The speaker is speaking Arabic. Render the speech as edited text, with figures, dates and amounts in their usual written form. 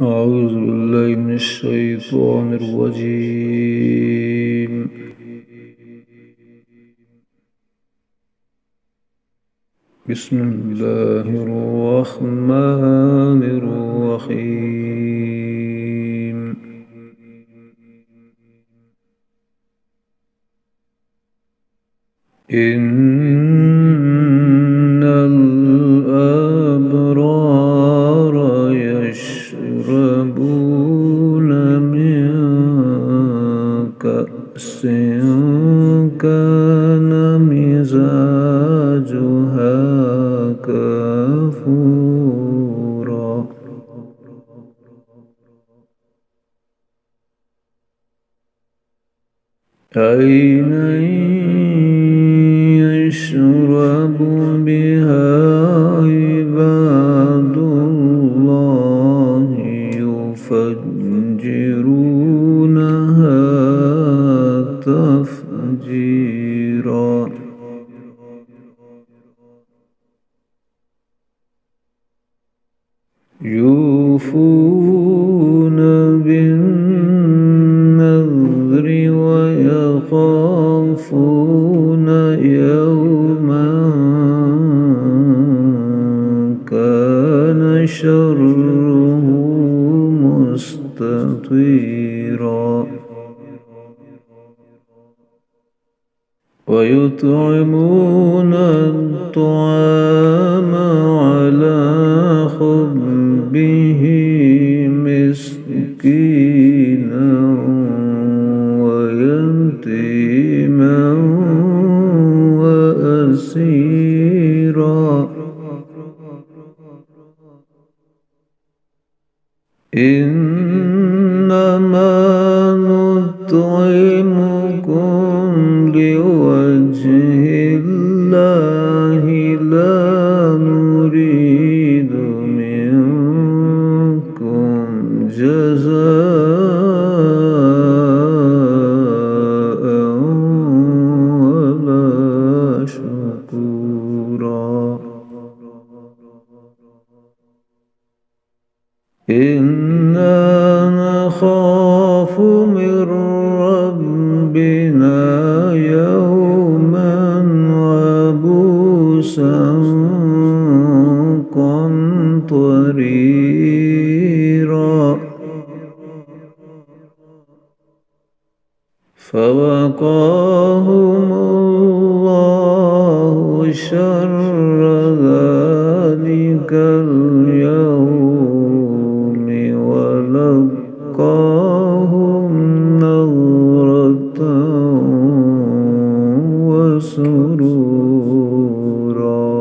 أعوذ بالله من الشيطان الرجيم. بسم الله الرحمن الرحيم. إن الأبرار يشربون من كأس كان مزاجها كافورا عينا يشرب بها عباد الله يفجرونها تفجيرا يوفون بالنذر ويخافون يوما كان شره مستطيرا ويطعمون الطعام على حبه مسكينا ويتيما وأسيرا إنما نطعمكم لوجه الله لا نريد منكم جزاء ولا شكورا إنا نخاف من ربنا يوما عبوسا قمطريرا فوقاهم الله شر ذلك اليوم ولقاهم نضرة وسرورا